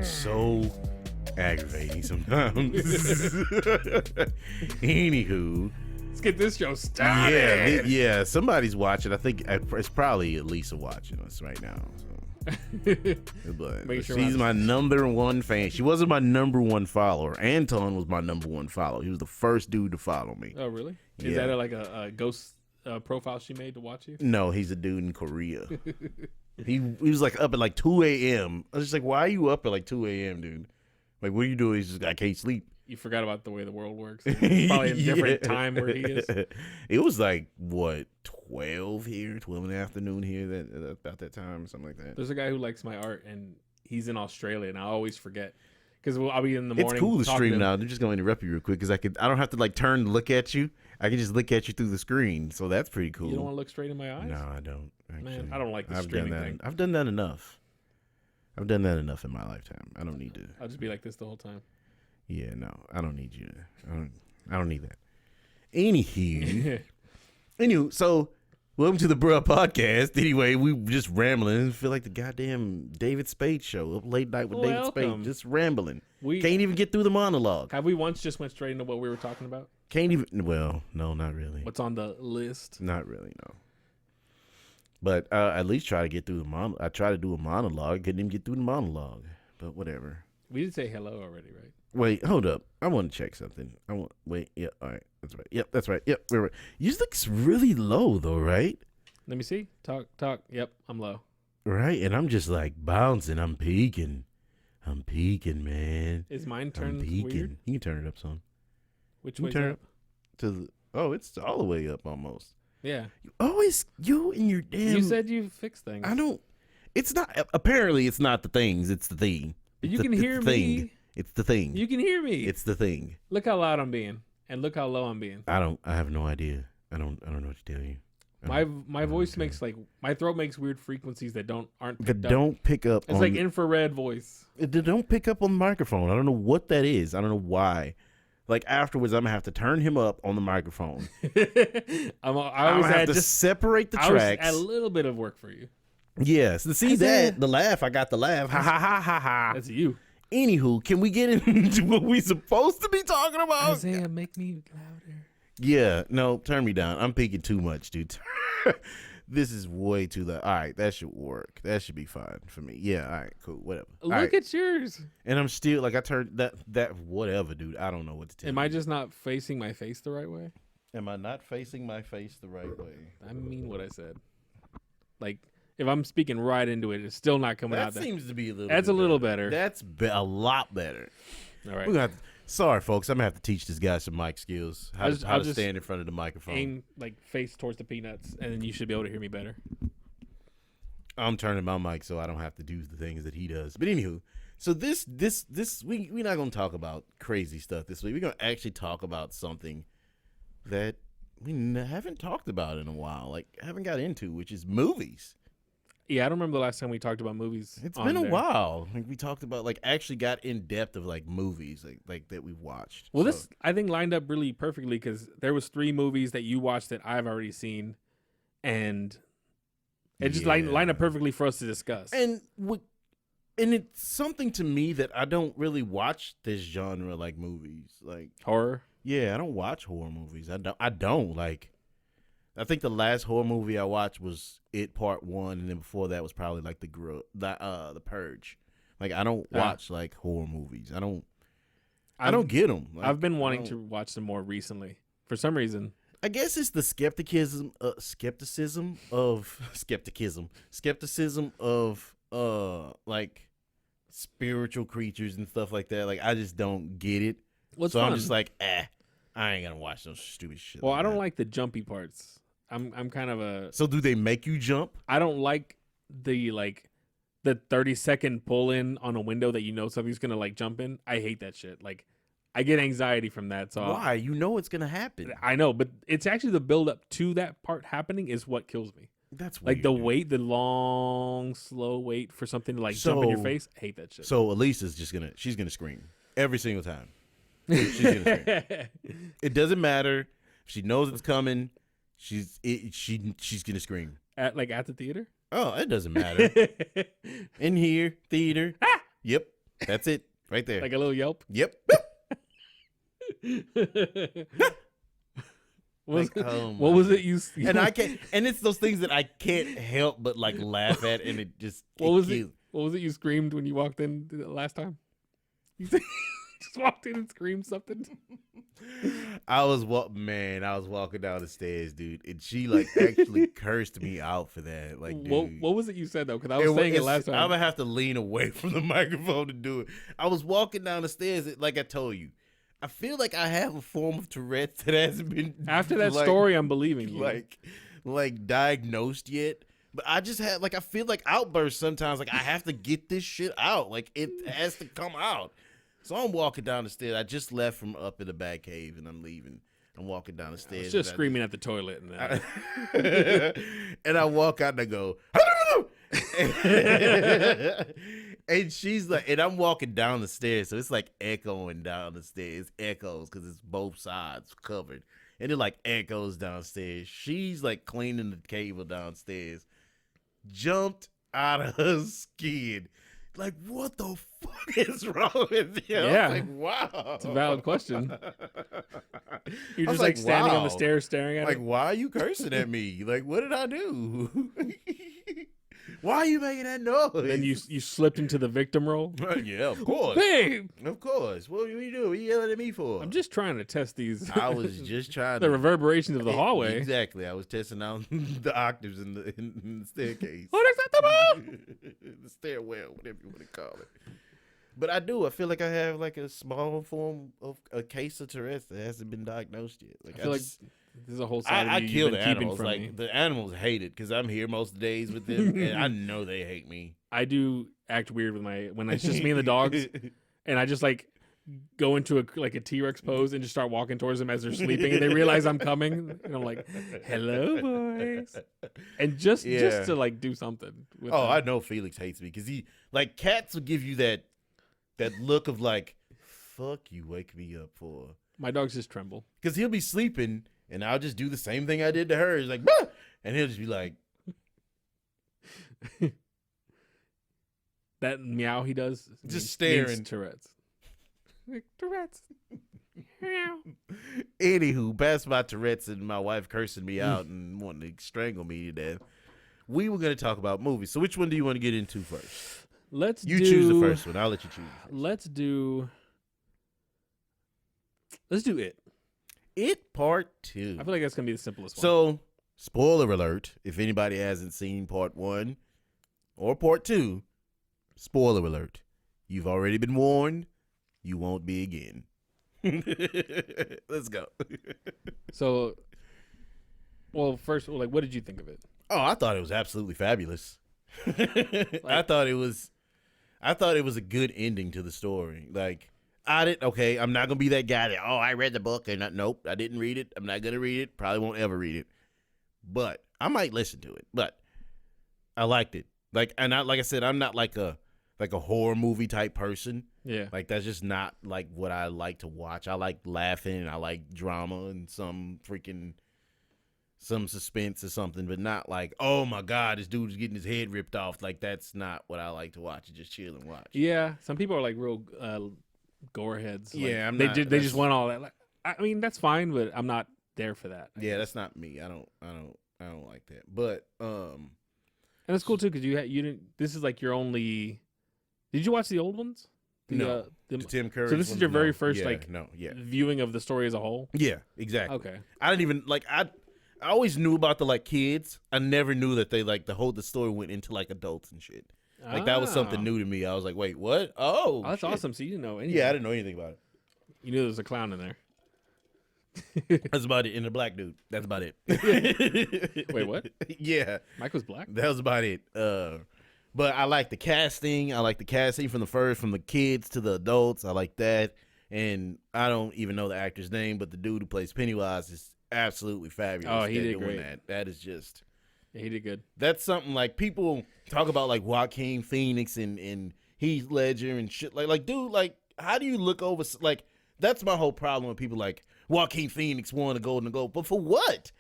So aggravating sometimes. Anywho, let's get this show started. Yeah. Somebody's watching. I think it's probably Elisa watching us right now. But Make sure she's my number one fan. She wasn't my number one follower. Anton was my number one follower. He was the first dude to follow me. Oh, really? Yeah. Is that like a ghost profile she made to watch you? No, he's a dude in Korea. he was like up at like 2 a.m. I was just like, why are you up at like 2 a.m., dude? Like, what are you doing? He's just, I can't sleep. You forgot about the way the world works. It's probably a different time where he is. It was like, what, 12 here, 12 in the afternoon here, about that time, something like that. There's a guy who likes my art, and he's in Australia, and I always forget. Because I'll be in the morning. It's cool to stream now. I'm just going to interrupt you real quick because I don't have to like turn and look at you. I can just look at you through the screen. So that's pretty cool. You don't want to look straight in my eyes? No, I don't. Actually. Man, I don't like the streaming thing. I've done that enough. I've done that enough in my lifetime. I don't need to. I'll just be like this the whole time. Yeah, no, I don't need you. I don't need that. Anywho, so welcome to the Bruh Podcast. Anyway, we just rambling. I feel like the goddamn David Spade show. Up late night with David Spade, just rambling. We can't even get through the monologue. Have we once just went straight into what we were talking about? Can't even. Well, no, not really. What's on the list? Not really, no. But at least try to get through the monologue. I tried to do a monologue. Couldn't even get through the monologue. But whatever. We did say hello already, right? Wait, hold up. I want to check something. Yeah, all right. That's right. Yep, that's right. Yep, we're right. Yours looks really low, though, right? Let me see. Talk. Yep, I'm low. Right, and I'm just like bouncing. I'm peeking, man. Is mine turned weird? You can turn it up some. Which way turn up? It's all the way up almost. Yeah. You and your damn. You said you fixed things. I don't. It's not. Apparently, it's not the things. It's the thing. You can hear me. It's the thing. You can hear me. It's the thing. Look how loud I'm being, and look how low I'm being. I have no idea. I don't know what to tell you. My voice makes my throat makes weird frequencies that aren't picked up. Don't pick up. It's like infrared voice. They don't pick up on the microphone. I don't know what that is. I don't know why. Like afterwards, I'm gonna have to turn him up on the microphone. I always have to separate the tracks. A little bit of work for you. Yes, see that the laugh. I got the laugh. Ha ha ha ha ha. That's you. Anywho, can we get into what we supposed to be talking about? Isaiah, make me louder. Yeah, no, turn me down. I'm peeking too much, dude. This is way too loud. All right, that should work. That should be fine for me. Yeah, all right, cool, whatever. Look at yours. And I'm still like I turned that whatever, dude. I don't know what to tell you. Am I just not facing my face the right way? Am I not facing my face the right way? I mean what I said. Like if I'm speaking right into it, it's still not coming out. That seems to be a little. That's a little better. That's a lot better. All right. We're gonna sorry, folks. I'm gonna have to teach this guy some mic skills. How to stand in front of the microphone. Aim like face towards the peanuts, and then you should be able to hear me better. I'm turning my mic so I don't have to do the things that he does. But anywho, so this we're not gonna talk about crazy stuff this week. We're gonna actually talk about something that we haven't talked about in a while, like haven't got into, which is movies. Yeah, I don't remember the last time we talked about movies. It's been a while. Like we talked about, like actually got in depth of like movies, like that we've watched. Well, this I think lined up really perfectly because there was 3 movies that you watched that I've already seen, and it just lined up perfectly for us to discuss. And it's something to me that I don't really watch this genre like movies, like horror. Yeah, I don't watch horror movies. I don't like. I think the last horror movie I watched was It Part 1, and then before that was probably like The Purge. Like I don't watch like horror movies. I don't get them. Like, I've been wanting to watch them more recently for some reason. I guess it's the skepticism of like spiritual creatures and stuff like that. Like I just don't get it. I'm just like, I ain't gonna watch those stupid shit. Well, I don't like the jumpy parts. I'm kind of a. So do they make you jump? I don't like the 30-second pull in on a window that you know something's gonna like jump in. I hate that shit. Like, I get anxiety from that. So why? You know it's gonna happen. I know, but it's actually the build up to that part happening is what kills me. That's weird, like the wait, the long, slow wait for something to like jump in your face. I hate that shit. So Elisa's she's gonna scream every single time. She's gonna scream. It doesn't matter. If she knows it's coming. She's gonna scream at the theater. Oh, it doesn't matter. In here, theater. Yep, that's it right there. Like a little yelp. Yep. What oh was my it you? and I can't, and it's those things that I can't help but like laugh at, and it just What was it? What was it you screamed when you walked in the last time? You just walked in and screamed something. I was walking down the stairs, dude, and she like actually cursed me out for that. Like, dude, what was it you said though? Because I was saying it last time. I'm gonna have to lean away from the microphone to do it. I was walking down the stairs, like I told you. I feel like I have a form of Tourette's that hasn't been after that story. I'm believing you. Like diagnosed yet. But I just have I feel like outbursts sometimes. Like I have to get this shit out. Like it has to come out. So I'm walking down the stairs. I just left from up in the back cave, and I'm leaving. I'm walking down the stairs. I was just screaming at the toilet, and I walk out and I go, and she's like, and I'm walking down the stairs, so it's like echoing down the stairs, echoes because it's both sides covered, and it like echoes downstairs. She's like cleaning the cable downstairs, jumped out of her skin. Like, what the fuck is wrong with you? Yeah. I was like, wow. It's a valid question. You're just like standing on the stairs staring at like, it. why are you cursing at me? Like, what did I do? Why are you making that noise? Then you slipped into the victim role. Yeah, of course. Babe! Of course. What do you do? What are you yelling at me for? I'm just trying to test these. I was just trying the reverberations of the hallway. Exactly. I was testing out the octaves in the staircase. Unacceptable! The stairwell, whatever you want to call it. But I do. I feel like I have like a small form of a case of Tourette's that hasn't been diagnosed yet. Like I feel like there's a whole side of you kill you've the been keeping animals. from Like me. the animals hate it because I'm here most of the days with them, and I know they hate me. I do act weird with when it's just me and the dogs, and I just like go into a T-Rex pose and just start walking towards them as they're sleeping, and they realize I'm coming, and I'm like, "Hello, boys," and just to like do something. With them. I know Felix hates me because he like cats will give you that look of like, "Fuck you, wake me up for." My dogs just tremble because he'll be sleeping, and I'll just do the same thing I did to her. He's like, bah! And he'll just be like, that meow he does, just staring. Means Tourette's. Like, Tourette's. Meow. Anywho, past my Tourette's and my wife cursing me out and wanting to strangle me to death, we were going to talk about movies. So which one do you want to get into first? You choose the first one. I'll let you choose. Let's do It. It Part 2. I feel like that's going to be the simplest one. So, spoiler alert, if anybody hasn't seen Part 1 or Part 2, spoiler alert, you've already been warned, you won't be again. Let's go. So, well, first, like, what did you think of it? Oh, I thought it was absolutely fabulous. I thought it was a good ending to the story. Like, I'm not gonna be that guy that, I read the book and nope, I didn't read it. I'm not gonna read it. Probably won't ever read it. But I might listen to it. But I liked it. Like I said, I'm not like a horror movie type person. Yeah. Like that's just not like what I like to watch. I like laughing, I like drama and some suspense or something, but not like, oh my God, this dude's getting his head ripped off. Like that's not what I like to watch. Just chill and watch. Yeah. Some people are like real gore heads. Like, yeah, they just want all that. Like, I mean, that's fine, but I'm not there for that. Yeah, that's not me. I don't like that. But and it's cool too because you didn't. This is like your only. Did you watch the old ones? The Tim Curry. So this is your very first viewing of the story as a whole. Yeah, exactly. Okay. I didn't even like. I always knew about the like kids. I never knew that they like the story went into like adults and shit. Like that was something new to me. I was like, wait, what? Oh, that's shit. awesome. So you didn't know anything. Yeah, I didn't know anything about it. You knew there was a clown in there. That's about it. And a black dude. That's about it. Wait, what? Yeah. Mike was black? That was about it. But I like the casting. I like the casting from the kids to the adults. I like that. And I don't even know the actor's name, but the dude who plays Pennywise is absolutely fabulous. Oh, he did great. That is just... Yeah, he did good. That's something like people talk about like Joaquin Phoenix and Heath Ledger and shit. Like, dude, like, how do you look over... Like, that's my whole problem with people like Joaquin Phoenix won a Golden Globe. But for what?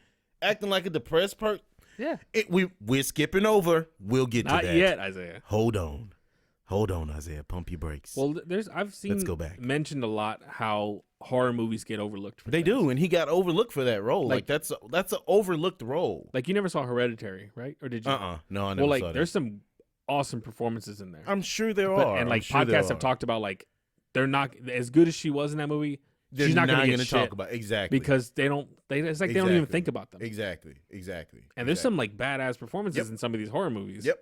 Acting like a depressed person? Yeah. We're skipping over. We'll get to Not that. yet, Isaiah. Hold on, Isaiah. Pump your brakes. Well, I've seen Let's go back. mentioned a lot how horror movies get overlooked. For They things. do, and he got overlooked for that role. Like that's an overlooked role. Like you never saw Hereditary, right? Or did you? No, I never saw that. There's some awesome performances in there. I'm sure there are. And like podcasts have talked about like they're not as good as she was in that movie. They're she's not going to talk about exactly because they don't. It's like they don't even think about them. Exactly. And there's some like badass performances in some of these horror movies. Yep.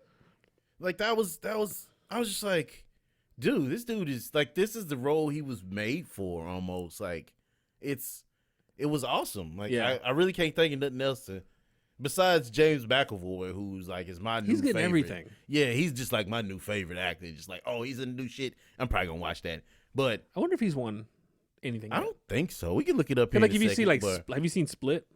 Like that was. I was just like, dude, this dude is like, this is the role he was made for. Almost like, it was awesome. Like I really can't think of nothing else besides James McAvoy, who's like is my new favorite. He's getting everything. Yeah, he's just like my new favorite actor. Just like, oh, he's in new shit. I'm probably gonna watch that. But I wonder if he's won anything. I don't think so. We can look it up here. Like, if you see, like, have you seen Split?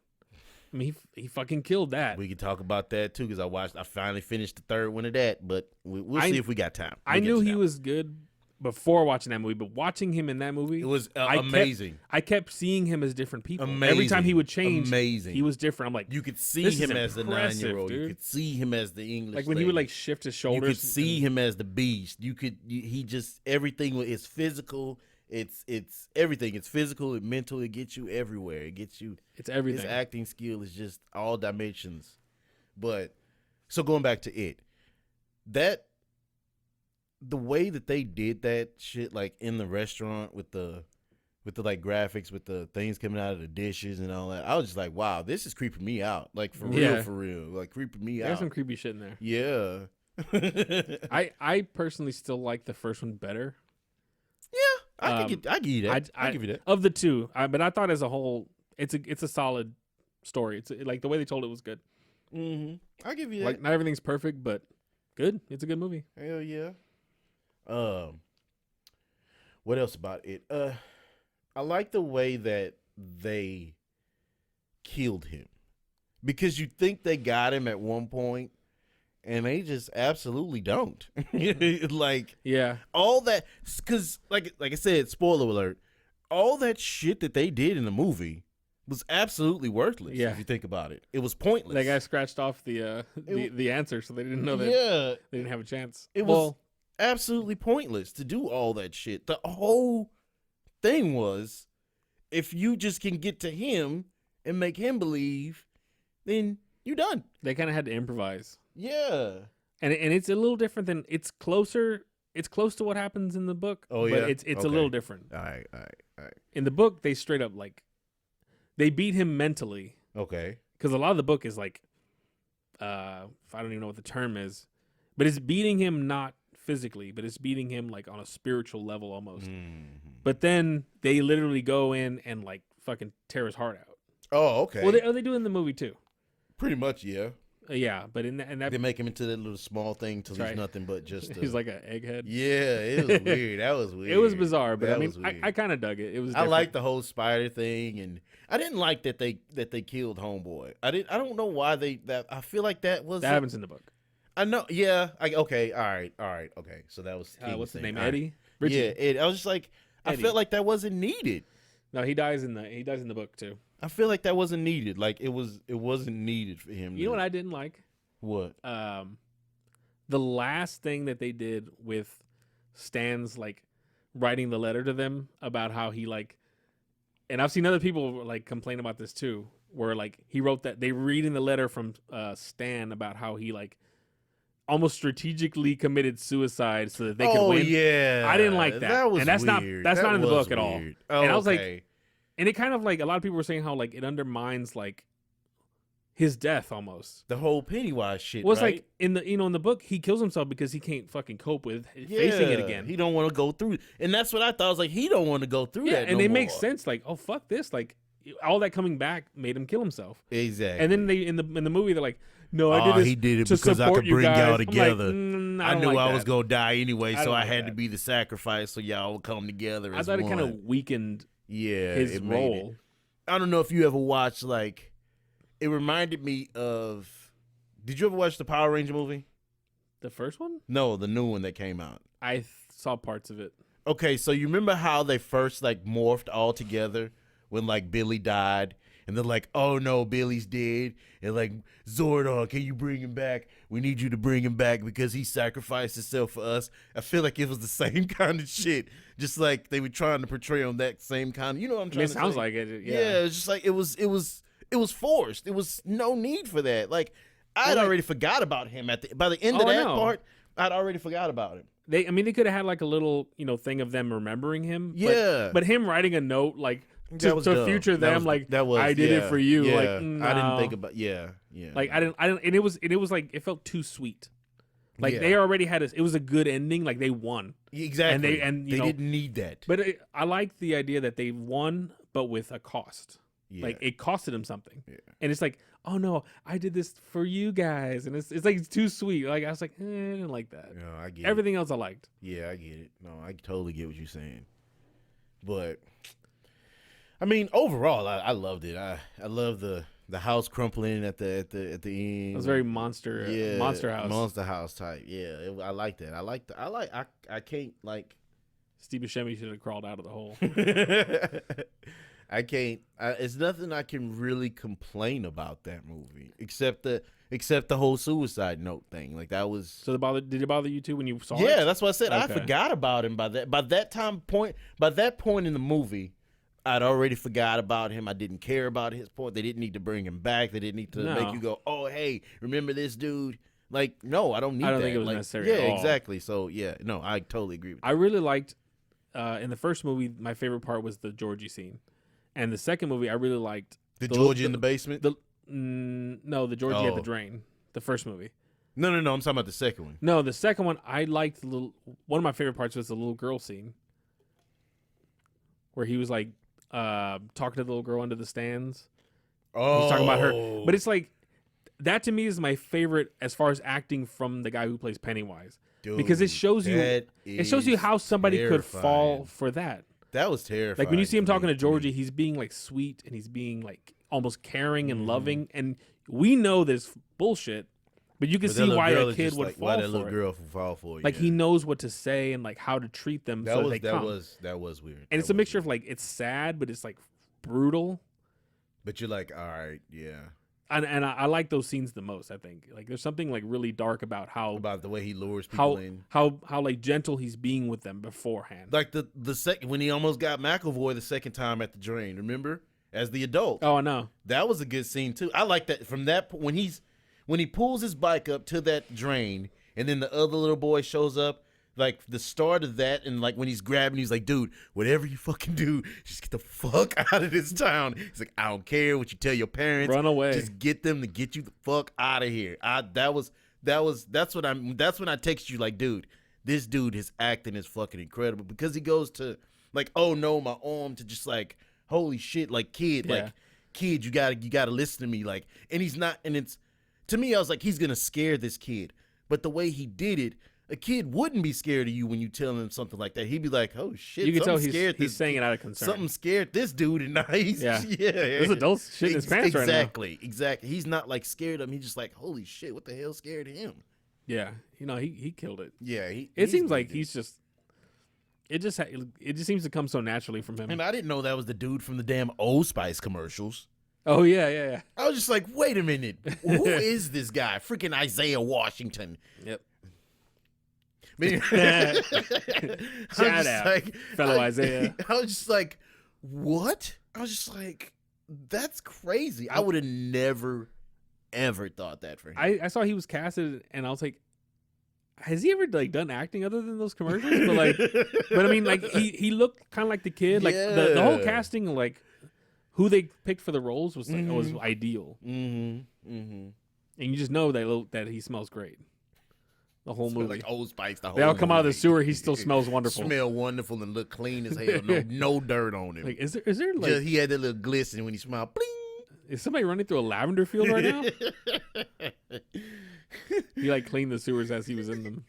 I mean, he fucking killed that. We can talk about that too because I finally finished the third one of that. But we'll see if we got time. I knew he was good before watching that movie, but watching him in that movie, it was amazing. I kept seeing him as different people. Amazing. Every time he would change, amazing. He was different. I'm like, you could see him as the 9-year-old. Dude. You could see him as the English. Like when he would like shift his shoulders. You could see him as the beast. He just everything is physical. It's everything. It's physical and mental. It gets you everywhere. It gets you. It's everything. His acting skill is just all dimensions. But so going back to it, that the way that they did that shit, like in the restaurant with the like graphics, with the things coming out of the dishes and all that, I was just like, wow, this is creeping me out. Like for real, like creeping me out. There's some creepy shit in there. Yeah. I personally still like the first one better. Yeah, I give you that. I give you that. Of the two, but I thought as a whole, it's a solid story. It's like the way they told it was good. Mm-hmm. I give you that. Like not everything's perfect, but good. It's a good movie. Hell yeah. What else about it? I like the way that they killed him because you think they got him at one point. And they just absolutely don't. Like, yeah, all that, because like I said, spoiler alert, all that shit that they did in the movie was absolutely worthless. Yeah. If you think about it, it was pointless. that guy scratched off the answer, so they didn't know that. Yeah, they didn't have a chance. It was absolutely pointless to do all that shit. The whole thing was, if you just can get to him and make him believe, then you're done. They kind of had to improvise. Yeah. And it's a little different than it's close to what happens in the book. Oh yeah. But it's a little different. All right. In the book, they straight up like they beat him mentally. Okay. Because a lot of the book is like I don't even know what the term is, but it's beating him not physically, but it's beating him like on a spiritual level almost. Mm-hmm. But then they literally go in and like fucking tear his heart out. Oh, okay. Well, they do it in the movie too. Pretty much, yeah. Yeah, but in that they make him into that little small thing till he's nothing but just. He's like an egghead. Yeah, it was weird. That was weird. It was bizarre, but that I mean, I kind of dug it. It was. I liked the whole spider thing, and I didn't like that they killed Homeboy. I don't know why I feel like that happens in the book. I know. Yeah. Okay. All right. Okay. So that was. What's his name? All Eddie. Right. Yeah. Ed. I was just like, Eddie. I felt like that wasn't needed. No, he dies in the book too. I feel like that wasn't needed. Like it wasn't needed for him. You know what I didn't like? What? The last thing that they did with Stan's like writing the letter to them about how he like, and I've seen other people like complain about this too, where like he wrote that they were reading the letter from Stan about how he like almost strategically committed suicide so that they could win. Yeah, I didn't like that. That was and that's weird. That's not in the book weird. At all. Oh, and I was okay. like, and it kind of like a lot of people were saying how like it undermines like his death almost. The whole Pennywise shit. Well, it's right? like in the book he kills himself because he can't fucking cope with facing it again. He don't want to go through, and that's what I thought. I was like, he don't want to go through that. And it more. makes sense. Like, oh fuck this. Like all that coming back made him kill himself. Exactly. And then they in the movie they're like, no, I did this. He did it to because I could bring y'all together. Like, I knew like I that. was gonna die anyway, so I had that. to be the sacrifice so y'all would come together. I thought it kind of weakened. His role. I don't know if you ever watched like. It reminded me of. Did you ever watch the Power Ranger movie? The first one? No, the new one that came out. I saw parts of it. Okay, so you remember how they first like morphed all together when like Billy died, and they're like, "Oh no, Billy's dead," and like, "Zordon, can you bring him back? We need you to bring him back because he sacrificed himself for us." I feel like it was the same kind of shit, just like they were trying to portray on that same kind of, you know what I'm trying to say? It sounds like it. Yeah, Yeah. it's just like it was forced. It was no need for that. Like I had already forgot about him by the end of that part. I'd already forgot about him. They could have had like a little, thing of them remembering him. Yeah. But him writing a note like That was to dumb. future them, I did it for you. Yeah. Like, no. I didn't think about. Yeah. Like I didn't, and it was like it felt too sweet. Like they already had it was a good ending. Like they won. Exactly. And they didn't need that. But I like the idea that they won, but with a cost. Yeah. Like it costed him something. Yeah. And it's like, oh no, I did this for you guys, and it's like it's too sweet. Like I was like, I didn't like that. No, I get Everything else I liked. Yeah, I get it. No, I totally get what you're saying. But I mean, overall, I loved it. I love the house crumpling at the end. It was very monster house type. Yeah, I like that. I can't like. Steve Buscemi should have crawled out of the hole. I can't. It's nothing I can really complain about that movie, except the whole suicide note thing. Like that was. So did it bother you too when you saw it? Yeah, that's what I said. Okay. I forgot about him by that point in the movie. I'd already forgot about him. I didn't care about his point. They didn't need to bring him back. They didn't need to make you go, "Oh, hey, remember this dude?" Like, no, I don't need that. I don't think it was necessary. Yeah, at all. exactly. So, yeah, no, I totally agree with that. I really liked in the first movie. My favorite part was the Georgie scene, and the second movie I really liked the Georgie in the basement. No, the Georgie at the drain. The first movie. No. I'm talking about the second one. No, the second one I liked. One of my favorite parts was the little girl scene, where he was like talking to the little girl under the stands. Oh, he's talking about her, but it's like that to me is my favorite as far as acting from the guy who plays Pennywise. Dude, because it shows you how somebody could fall for that. That was terrifying. Like when you see him talking to Georgie, he's being like sweet and he's being like almost caring and loving, and we know this bullshit, but you can see why a kid would fall why that for little it. girl would fall for it. Like he knows what to say and like how to treat them. That so was they come. that was weird. And it's a mixture of like it's sad, but it's like brutal. But you're like, all right, yeah. And I like those scenes the most. I think like there's something like really dark about the way he lures people in, how like gentle he's being with them beforehand. Like the second when he almost got McAvoy the second time at the drain. Remember, as the adult. Oh, I know. That was a good scene too. I like that from that when he pulls his bike up to that drain, and then the other little boy shows up. Like the start of that, and like when he's grabbing, he's like, "Dude, whatever you fucking do, just get the fuck out of this town." He's like, "I don't care what you tell your parents. Run away. Just get them to get you the fuck out of here." That's when I text you like, "Dude, this dude, his acting is fucking incredible," because he goes to like, "Oh no, my arm," to just like, "Holy shit," like kid, Yeah. like kid, you gotta listen to me, like, and he's not, and it's to me, I was like, he's gonna scare this kid, but the way he did it. A kid wouldn't be scared of you when you tell him something like that. He'd be like, "Oh shit!" You can tell scared he's saying it out of concern. Something scared this dude, and now he's This adult's shit in his pants right now. Exactly. He's not like scared of him. He's just like, "Holy shit! What the hell scared him?" Yeah, he killed it. Yeah, it seems like he's just. It just seems to come so naturally from him. And I didn't know that was the dude from the damn Old Spice commercials. Oh yeah. I was just like, wait a minute, who is this guy? Freaking Isaiah Washington. Yep. Shout out, fellow Isaiah. I was just like, what? I was just like, that's crazy. I would have never, ever thought that for him. I saw he was casted, and I was like, has he ever like done acting other than those commercials? But I mean, like he looked kind of like the kid. Like the whole casting, like who they picked for the roles was was ideal. And you just know that he smells great. The whole movie, like Old Spice. They all come out of the sewer. He still smells wonderful. Smell wonderful and look clean as hell. No dirt on him. Like, is there like just, he had that little glisten when he smiled. Bling. Is somebody running through a lavender field right now? He like cleaned the sewers as he was in them.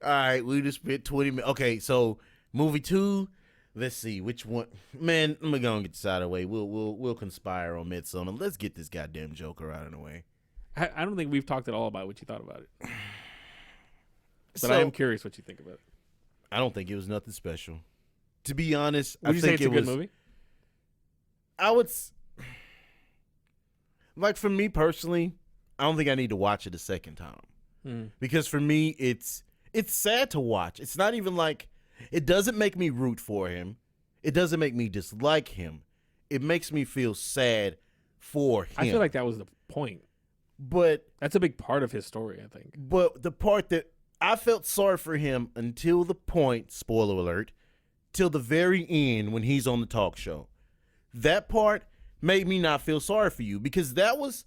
All right, we just spent 20 minutes. Okay, so movie 2. Let's see which one. Man, I'm gonna get this out of the way. We'll conspire on Midsommar. Let's get this goddamn Joker out of the way. I don't think we've talked at all about what you thought about it. But So, I am curious what you think about it. I don't think it was nothing special. To be honest, Would you say it's a good movie? I would. like for me personally, I don't think I need to watch it a second time because for me, it's sad to watch. It's not even like it doesn't make me root for him. It doesn't make me dislike him. It makes me feel sad for him. I feel like that was the point. But that's a big part of his story, I think. But the part that I felt sorry for him until the point, spoiler alert, till the very end when he's on the talk show. That part made me not feel sorry for you because that was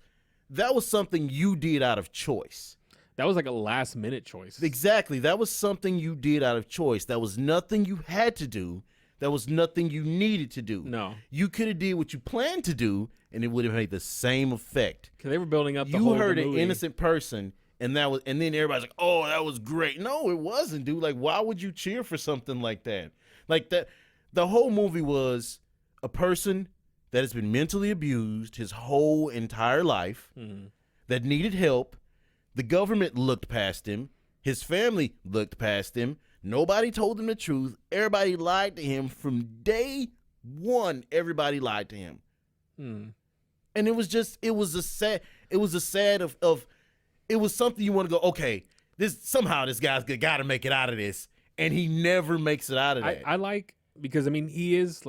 something you did out of choice. That was like a last minute choice. Exactly. That was something you did out of choice. That was nothing you had to do. That was nothing you needed to do. No. You could have did what you planned to do, and it would have made the same effect. Because they were building up the whole You hurt movie. an innocent person, and then everybody's like, "Oh, that was great." No, it wasn't, dude. Like, why would you cheer for something like that? Like that, the whole movie was a person that has been mentally abused his whole entire life, that needed help. The government looked past him. His family looked past him. Nobody told him the truth. Everybody lied to him from day one. Everybody lied to him. And it was something you want to go, okay, this guy's got to make it out of this. And he never makes it out of that. I like, because I mean, he is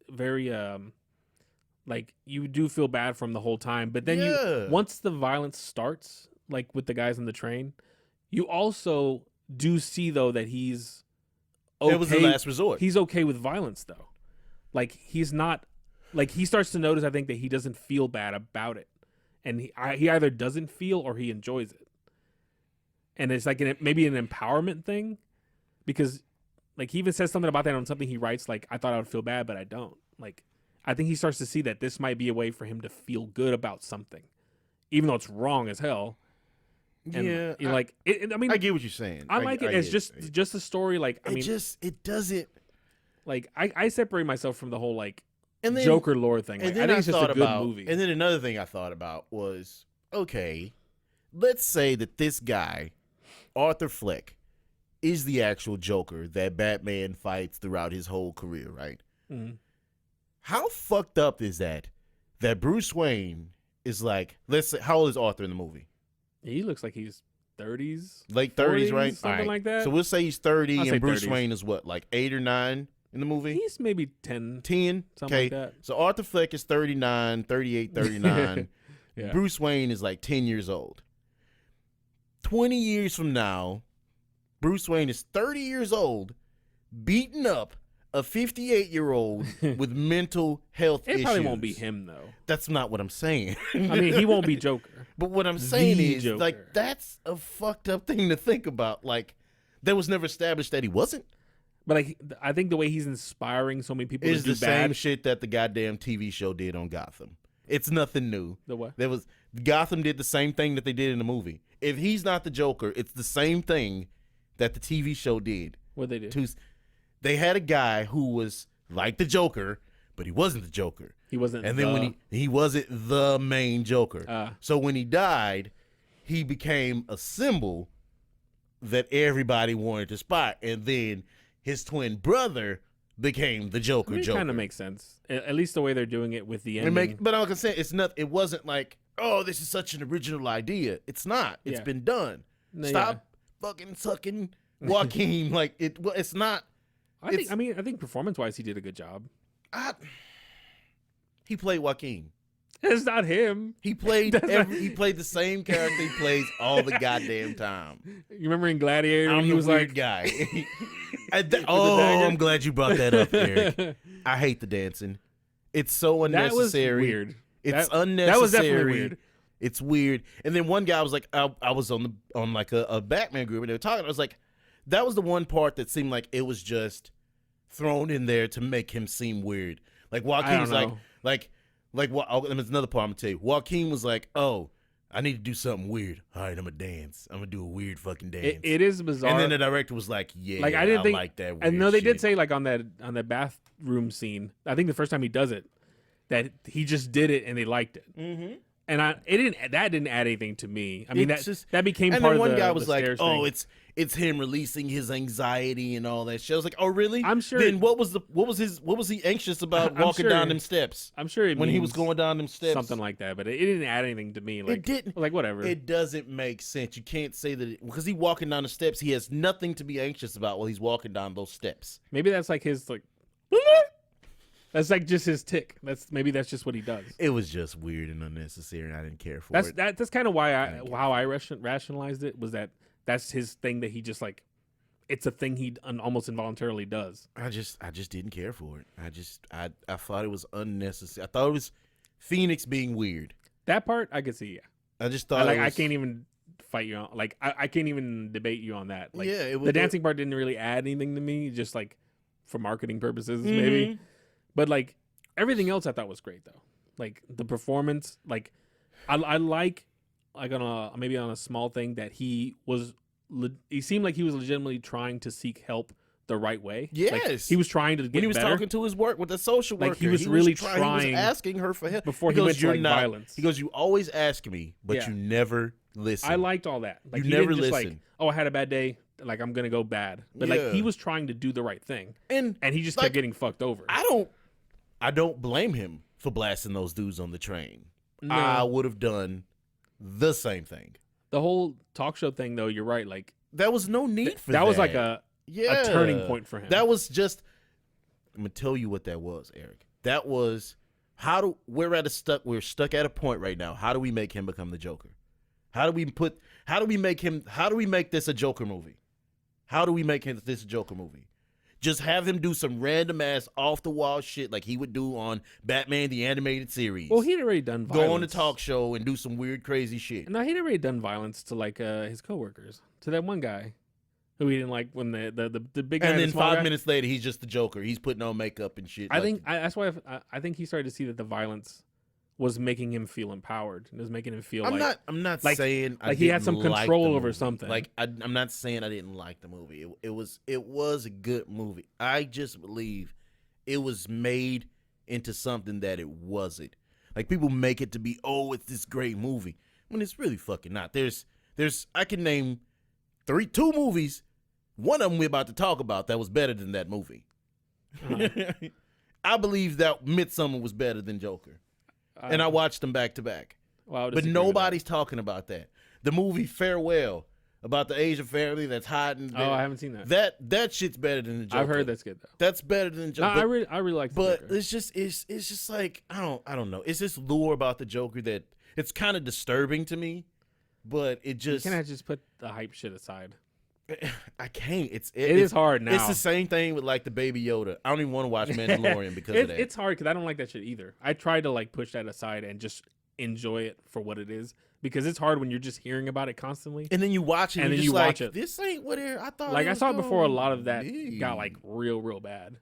very, like, you do feel bad for him the whole time, but then once the violence starts, like with the guys on the train, you also do see though that he's okay. It was the last resort. He's okay with violence though. Like he's not, like he starts to notice, I think, that he doesn't feel bad about it. And he either doesn't feel or he enjoys it. And it's like maybe an empowerment thing, because like he even says something about that on something he writes, like, I thought I would feel bad, but I don't. Like, I think he starts to see that this might be a way for him to feel good about something, even though it's wrong as hell. And I mean, I get what you're saying. I like it as just a story. Like, I mean, it doesn't. Like, I separate myself from the whole like and then, Joker lore thing. Like, and then I think it's just a good movie. And then another thing I thought about was, okay, let's say that this guy, Arthur Fleck, is the actual Joker that Batman fights throughout his whole career, right? Mm-hmm. How fucked up is that Bruce Wayne is like, let's say, how old is Arthur in the movie? He looks like he's 30s. Late 30s, right? Something like that. So we'll say he's 30 and Bruce 30s. Wayne is what, like 8 or 9 in the movie? He's maybe 10. 10? Something like that. So Arthur Fleck is 39, 38, 39. Yeah. Bruce Wayne is like 10 years old. 20 years from now, Bruce Wayne is 30 years old, beating up a 58-year-old with mental health issues. It probably won't be him, though. That's not what I'm saying. I mean, he won't be Joker. But what I'm saying is, Joker. like, that's a fucked up thing to think about. Like, that was never established that he wasn't. But like, I think the way he's inspiring so many people is to do the bad. same shit that the goddamn TV show did on Gotham. It's nothing new. The what? Gotham did the same thing that they did in the movie. If he's not the Joker, it's the same thing that the TV show did. What they do? They had a guy who was like the Joker, but he wasn't the Joker. He wasn't. And then when he wasn't the main Joker. So when he died, he became a symbol that everybody wanted to spot. And then his twin brother became the Joker. It kind of makes sense, at least the way they're doing it with the ending. But like I said, it wasn't like, oh, this is such an original idea. It's not. It's been done. Stop fucking sucking Joaquin. Like it's not. I think performance-wise, he did a good job. He played Joaquin. It's not him. He played the same character he plays all the goddamn time. You remember in Gladiator when he was like guy? I'm glad you brought that up, Erik. I hate the dancing. It's so unnecessary. That was weird. It's unnecessary. That was definitely weird. It's weird. And then one guy was like, I was on like a Batman group and they were talking. I was like, that was the one part that seemed like it was just thrown in there to make him seem weird. Like Joaquin was like there's another part I'm gonna tell you. Joaquin was like, oh, I need to do something weird. All right, I'm gonna dance. I'm gonna do a weird fucking dance. It is bizarre. And then the director was like, yeah, like I didn't think like that. Weird and no, they did shit. say like on that bathroom scene. I think the first time he does it, that he just did it and they liked it. Mm-hmm. And that didn't add anything to me. I mean, that became part of the And then one guy was like, stairs "Oh, thing. it's him releasing his anxiety and all that shit. I was like, oh really? I'm sure. Then what was he anxious about walking sure, down them steps? I'm sure when he was going down them steps, something like that. But it didn't add anything to me. Like, it didn't. Like whatever. It doesn't make sense. You can't say that because he walking down the steps. He has nothing to be anxious about while he's walking down those steps. Maybe that's like his like. That's like just his tick. Maybe that's just what he does. It was just weird and unnecessary, and I didn't care for it. That's kind of why how I rationalized it was that's his thing that he just like. It's a thing he almost involuntarily does. I just didn't care for it. I thought it was unnecessary. I thought it was Phoenix being weird. That part I could see. Yeah. I just thought I can't even fight you on. Like I can't even debate you on that. Like, yeah, the dancing part didn't really add anything to me. Just like for marketing purposes, maybe. But like everything else, I thought was great though. Like the performance, like I like on a small thing that he seemed like he was legitimately trying to seek help the right way. Yes, like, he was trying to get when he was better. talking to his work with the social worker. Like he was really trying. He was asking her for help before he went to like violence. He goes, "You always ask me, but you never listen." I liked all that. Like you he never didn't just listen. like, oh, I had a bad day. Like I'm gonna go bad. But like he was trying to do the right thing, and he just kept getting fucked over. I don't blame him for blasting those dudes on the train. No. I would have done the same thing. The whole talk show thing, though, you're right. Like there was no need for that. That was like a turning point for him. That was just. I'm gonna tell you what that was, Eric. That was we're stuck at a point right now. How do we make him become the Joker? How do we make this a Joker movie? How do we make this a Joker movie? Just have him do some random ass off the wall shit like he would do on Batman the Animated Series. Well, he'd already done violence. Go on the talk show and do some weird crazy shit. No, he'd already done violence to like his coworkers. To that one guy who he didn't like when the big guy. And then the 5 minutes later, he's just the Joker. He's putting on makeup and shit. That's why I think he started to see that the violence was making him feel empowered. It was making him feel I'm not like, saying like he had some control over something. Like I'm not saying I didn't like the movie. It was a good movie. I just believe it was made into something that it wasn't. Like people make it to be, oh, it's this great movie when it's really fucking not. There's I can name 2 movies. One of them we're about to talk about that was better than that movie. I believe that Midsommar was better than Joker. And I watched them back to back. Well, but nobody's talking about that. The movie Farewell about the Asian family that's hiding. Oh, I haven't seen that. That shit's better than the Joker. I've heard that's good though. That's better than Joker. No, I really like the But Joker. it's just like I don't know. It's this lure about the Joker that it's kind of disturbing to me. But it just you can't just put the hype shit aside. I can't. It is hard now. It's the same thing with like the Baby Yoda. I don't even want to watch Mandalorian because of that. It's hard because I don't like that shit either. I try to like push that aside and just enjoy it for what it is because it's hard when you're just hearing about it constantly. And then you watch it and then you watch it. This ain't what I thought. Like I saw it before. A lot of that got like real bad.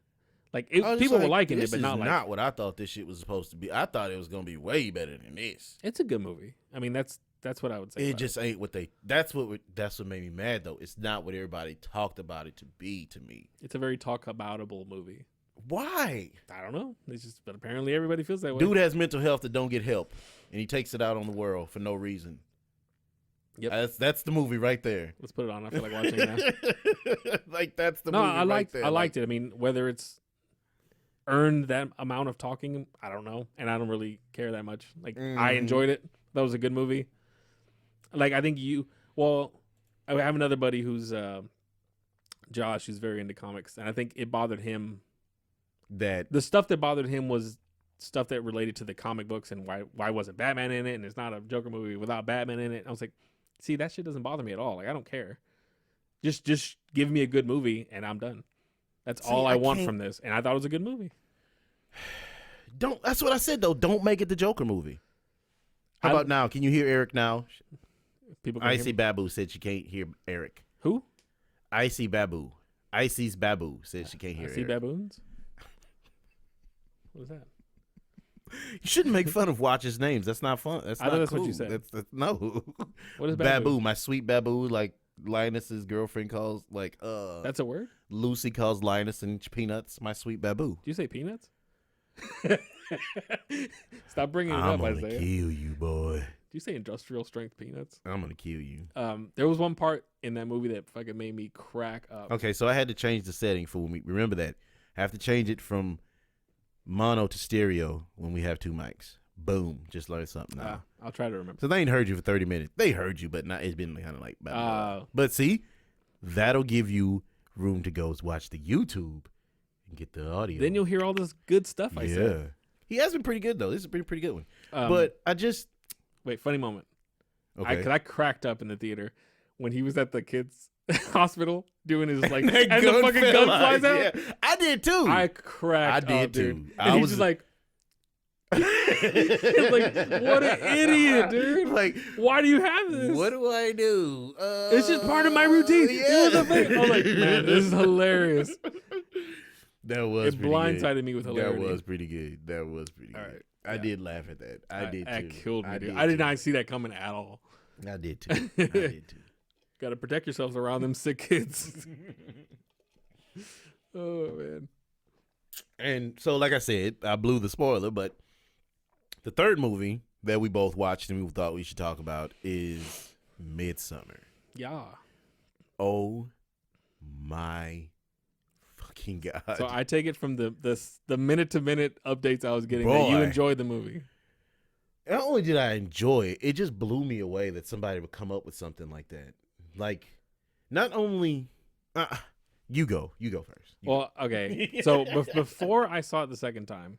Like people were liking it, but not what I thought this shit was supposed to be. I thought it was gonna be way better than this. It's a good movie. I mean, that's what I would say. It just ain't what they. That's what made me mad though. It's not what everybody talked about it to be to me. It's a very talk aboutable movie. Why? I don't know. It's just, but apparently everybody feels that way. Dude has mental health that don't get help, and he takes it out on the world for no reason. Yep, that's the movie right there. Let's put it on. I feel like watching that. Like that's the movie. I liked. Right there. I liked it. I mean, whether it's earned that amount of talking, I don't know, and I don't really care that much. Like I enjoyed it. That was a good movie. Like I think I have another buddy who's Josh, who's very into comics, and I think it bothered him that the stuff that bothered him was stuff that related to the comic books and why wasn't Batman in it, and it's not a Joker movie without Batman in it. And I was like, see, that shit doesn't bother me at all. Like I don't care. Just give me a good movie and I'm done. That's all I want from this, and I thought it was a good movie. That's what I said though. Don't make it the Joker movie. How about now? Can you hear Eric now? People. Icy Babu said she can't hear Eric. Who? Icy Babu. Icy's Babu said she can't hear Eric. Icy baboons. What is that? You shouldn't make fun of Watch's names. That's not fun. That's not that's cool. What you said. No. What is Babu? My sweet Babu, like Linus's girlfriend calls, like That's a word? Lucy calls Linus and Peanuts my sweet Babu. Do you say peanuts? Stop bringing it up, I'm Isaiah. gonna kill you, boy. you say industrial strength peanuts? I'm gonna kill you. There was one part in that movie that fucking made me crack up. Okay, so I had to change the setting for when we remember that. I have to change it from mono to stereo when we have two mics. Boom, just learned something now. I'll try to remember. So they ain't heard you for 30 minutes. They heard you, but not. It's been kind of like. But see, that'll give you room to go watch the YouTube and get the audio. Then you'll hear all this good stuff I said. He has been pretty good though. This is a pretty good one. But I just wait. Funny moment. Okay. Because I cracked up in the theater when he was at the kids' hospial doing his like, and That the fucking gun flies out. Yeah. I did too. I cracked. I did up, too. Dude. And he's just like. Like, what an idiot, dude! Like, why do you have this? What do I do? It's just part of my routine. Yeah. I'm like, man, this is hilarious. That was It pretty blindsided good. me with hilarity. That was pretty good. That was pretty good. All right. I did laugh at that. I did too. That killed me, dude. I I did not see that coming at all. I did too. I did too. Got to protect yourselves around them sick kids. Oh man. And so, like I said, I blew the spoiler, but the third movie that we both watched and we thought we should talk about is Midsommar. Yeah. Oh my fucking God. So I take it from the minute to minute updates I was getting that Boy. you enjoyed the movie. Not only did I enjoy it, it just blew me away that somebody would come up with something like that. Like, not only you go first. Well, okay. So before I saw it the second time,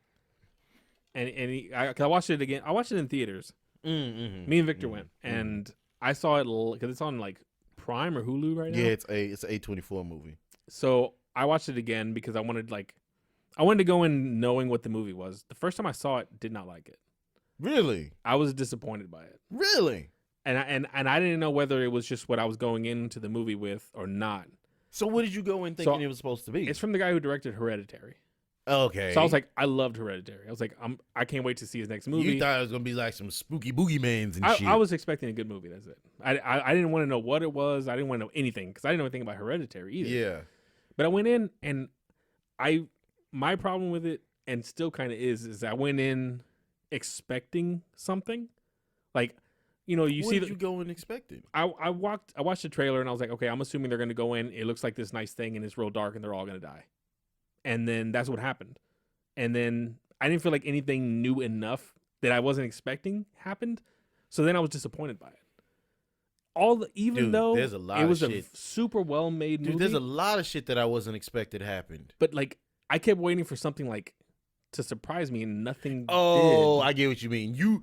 I watched it again. I watched it in theaters. Mm-hmm. Me and Victor went, and I saw it because it's on like Prime or Hulu right now. Yeah, it's an A24 movie. So I watched it again because I wanted to go in knowing what the movie was. The first time I saw it, did not like it. Really? I was disappointed by it. Really? And I didn't know whether it was just what I was going into the movie with or not. So what did you go in thinking it was supposed to be? It's from the guy who directed Hereditary. Okay. So I was like, I loved Hereditary. I was like, I can't wait to see his next movie. You thought it was gonna be like some spooky boogeymans and shit. I was expecting a good movie. That's it. I didn't want to know what it was. I didn't want to know anything because I didn't know anything about Hereditary either. Yeah. But I went in and my problem with it, and still kind of is I went in expecting something. Like, you know, What did you go in expecting? I watched the trailer and I was like, okay, I'm assuming they're gonna go in. It looks like this nice thing and it's real dark and they're all gonna die. And then that's what happened. And then I didn't feel like anything new enough that I wasn't expecting happened. So then I was disappointed by it. Even though there's a lot it was of a shit. super well made movie. There's a lot of shit that I wasn't expected happened. But like I kept waiting for something like to surprise me and nothing did. I get what you mean.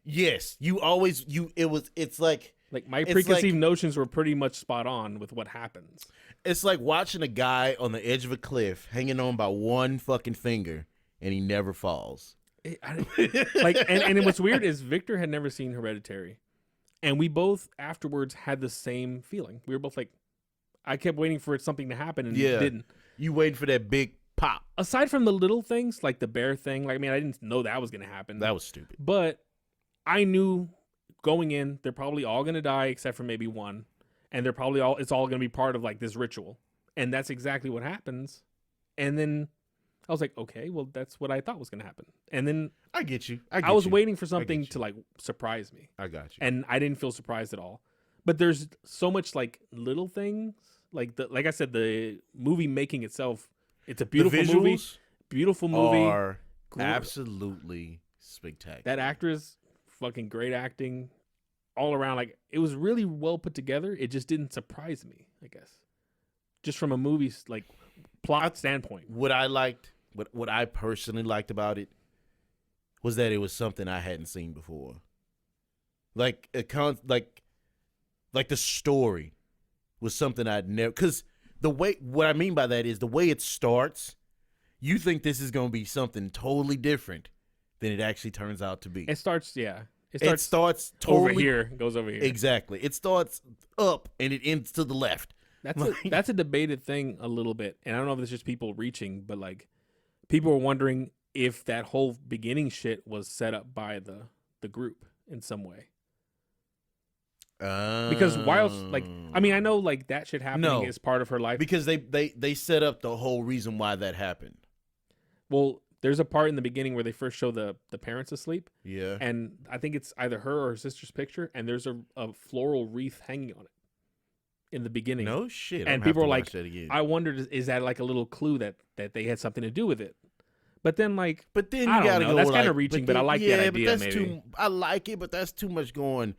It's like my preconceived notions were pretty much spot on with what happens. It's like watching a guy on the edge of a cliff hanging on by one fucking finger and he never falls. And what's weird is Victor had never seen Hereditary. And we both afterwards had the same feeling. We were both like, I kept waiting for something to happen and it didn't. You waiting for that big pop. Aside from the little things, like the bear thing, I didn't know that was going to happen. That was stupid. But I knew going in, they're probably all going to die except for maybe one. And it's all going to be part of like this ritual. And that's exactly what happens. And then I was like, okay, well, that's what I thought was going to happen. And then I get you. I was waiting for something to like surprise me. I got you. And I didn't feel surprised at all. But there's so much like little things. Like I said, the movie making itself, it's a beautiful movie. Beautiful movie. Are absolutely spectacular. That actress, fucking great acting. All around, like it was really well put together. It just didn't surprise me, I guess. Just from a movie's like plot standpoint. What I personally liked about it was that it was something I hadn't seen before. Like like the story was something I'd never. Because what I mean by that is the way it starts. You think this is going to be something totally different than it actually turns out to be. It starts, yeah. It starts totally over here, goes over here. Exactly. It starts up and it ends to the left. That's a debated thing a little bit, and I don't know if it's just people reaching, but like people were wondering if that whole beginning shit was set up by the group in some way. Because whilst I know like that shit happening is part of her life. Because they set up the whole reason why that happened. Well, there's a part in the beginning where they first show the parents asleep, Yeah. and I think it's either her or her sister's picture, and there's a floral wreath hanging on it in the beginning. No shit. And people are like, I wondered, is that like a little clue that they had something to do with it? But then, like, but then I you don't gotta know. go. That's like, kind of reaching, but I like that idea. But that's maybe too. I like it, but that's too much going.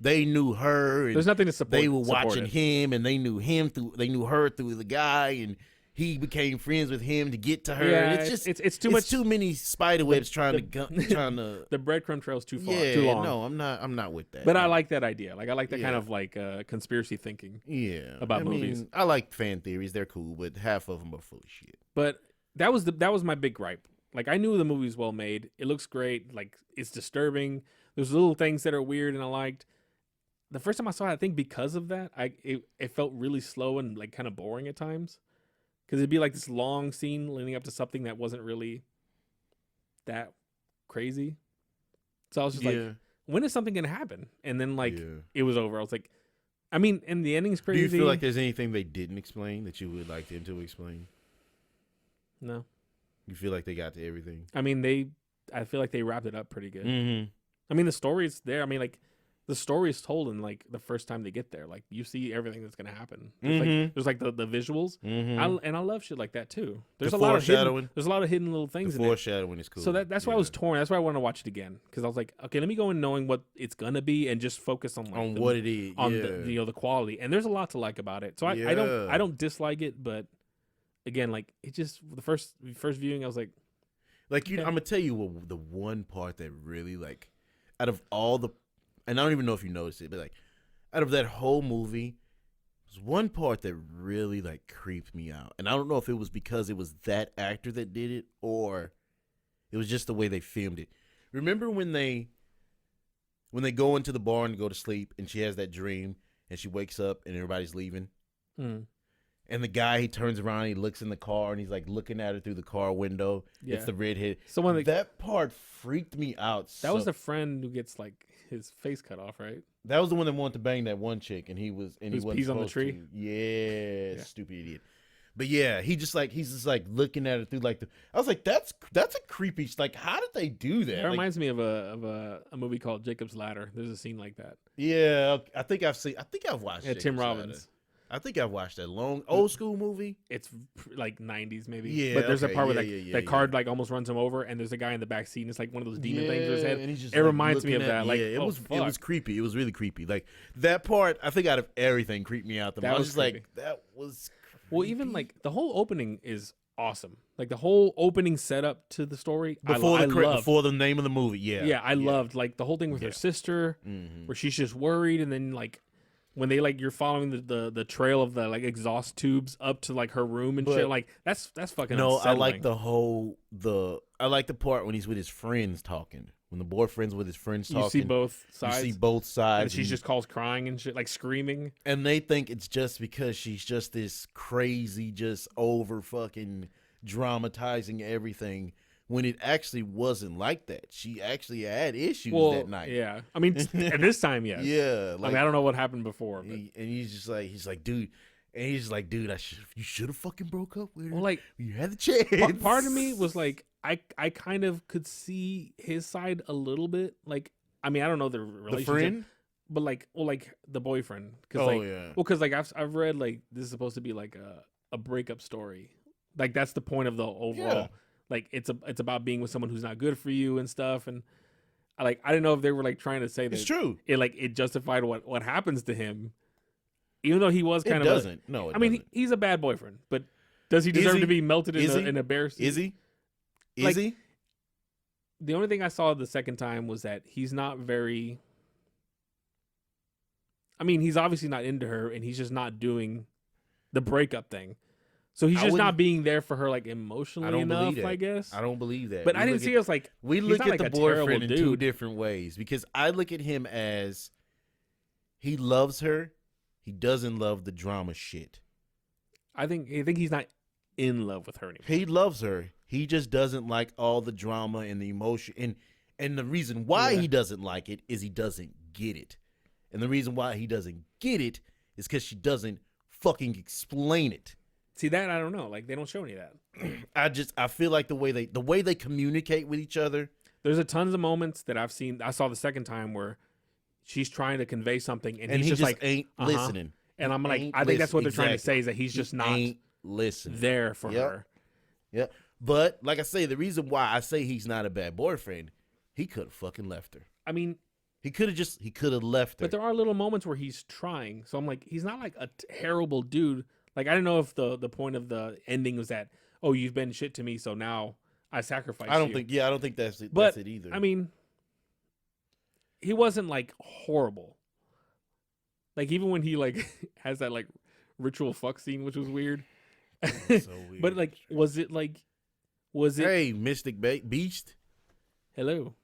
They knew her, and there's nothing to support. they were support watching it. him, and they knew him through. They knew her through the guy, and he became friends with him to get to her. Yeah, and it's just it's too much. Too many spider webs trying to. The breadcrumb trail's too far, Yeah, too long. no, I'm not with that. But I like that idea. Like I like that kind Yeah. of like conspiracy thinking. Yeah, about movies. mean, I like fan theories; they're cool, but half of them are full of shit. But that was my big gripe. Like I knew the movie was well made. It looks great. Like it's disturbing. There's little things that are weird, and I liked. The first time I saw it, I think because of that, it felt really slow and like kind of boring at times. Because it'd be like this long scene leading up to something that wasn't really that crazy. So I was just like, when is something gonna happen? And then like it was over. I was like, I mean, and the ending's crazy. Do you feel like there's anything they didn't explain that you would like them to explain? No. You feel like they got to everything? I mean, I feel like they wrapped it up pretty good. Mm-hmm. I mean, the story's there. I mean, like, the story is told in, like, the first time they get there. Like, you see everything that's going to happen. There's like the visuals. Mm-hmm. I love shit like that, too. There's The a lot of foreshadowing. there's a lot of hidden little things The in it. foreshadowing is cool. So that's why I was torn. That's why I wanted to watch it again. Because I was like, okay, let me go in knowing what it's going to be and just focus on, like, what it is. on the quality. And there's a lot to like about it. So I don't dislike it, but again, like, it just, the first viewing, I was like, like, I'm going to tell you the one part that really, like, out of all the, and I don't even know if you noticed it, but, like, out of that whole movie, there's one part that really, like, creeped me out. And I don't know if it was because it was that actor that did it or it was just the way they filmed it. Remember when they go into the barn to go to sleep and she has that dream and she wakes up and everybody's leaving? And the guy, he turns around, he looks in the car, and he's like looking at her through the car window. Yeah. It's the redhead. That part freaked me out. That was the friend who gets like his face cut off, right? That was the one that wanted to bang that one chick, and he wasn't pees on the supposed tree. to. Yeah, stupid idiot. But yeah, he's just like looking at it through like the. I was like, that's a creepy. Like, how did they do that? That reminds me of a movie called Jacob's Ladder. There's a scene like that. Yeah, I think I've watched. Yeah, Tim Robbins. I think I've watched that old school movie. It's like 90s maybe. Yeah, but there's a part where that card like almost runs him over, and there's a guy in the back seat, and it's like one of those demon things in his head. And he's just, it reminds me of that. Like, it was creepy. It was really creepy. Like that part, I think out of everything, creeped me out. I was just like, that was creepy. Well, even like the whole opening is awesome. Like the whole opening setup to the story. Before the name of the movie. Yeah. I loved like the whole thing with her sister, where she's just worried, and then like. When they like you're following the trail of the like exhaust tubes up to like her room and shit, like that's fucking unsettling. I like I like the part when he's with his friends talking. When the boyfriend's with his friends talking, you see both sides. And she just calls crying and shit, like screaming. And they think it's just because she's just this crazy, just over fucking dramatizing everything. When it actually wasn't like that. She actually had issues that night. Yeah. I mean, at this time, yes. Yeah. Like, I mean, I don't know what happened before. But. And he's like, dude. And he's like, dude, you should have fucking broke up with her. Well, like, you had the chance. Part of me was like, I kind of could see his side a little bit. Like, I mean, I don't know the relationship. The friend? But like, the boyfriend. Yeah. Well, because like I've read like this is supposed to be like a breakup story. Like that's the point of the overall. Yeah. Like it's about being with someone who's not good for you and stuff, and I didn't know if they were like trying to say that it's true. It justified what happens to him, even though he was kind of doesn't. No, it doesn't. He's a bad boyfriend, but does he deserve to be melted in a bear suit? Is he? Is he? The only thing I saw the second time was that he's not very. I mean, he's obviously not into her, and he's just not doing the breakup thing. So he's just not being there for her like emotionally enough, I guess. I don't believe that. But I didn't see us like we look at the boyfriend in two different ways because I look at him as he loves her, he doesn't love the drama shit. I think he's not in love with her anymore. He loves her. He just doesn't like all the drama and the emotion and the reason why he doesn't like it is he doesn't get it. And the reason why he doesn't get it is because she doesn't fucking explain it. See that I don't know. Like they don't show any of that. I feel like the way they communicate with each other. There's a tons of moments that I've seen. I saw the second time where she's trying to convey something, and he's he just like ain't listening. And I'm like, I think that's what they're trying to say is that he's just not listening there for her. Yeah, but like I say, the reason why I say he's not a bad boyfriend, he could have fucking left her. I mean, he could have left her. But there are little moments where he's trying. So I'm like, he's not like a terrible dude. Like I don't know if the point of the ending was that, oh, you've been shit to me, so now I sacrifice you. I don't think that's it either. I mean, he wasn't like horrible. Like even when he like has that like ritual fuck scene, which was weird. So weird. But like, was it? Hey, Mystic Beast. Hello.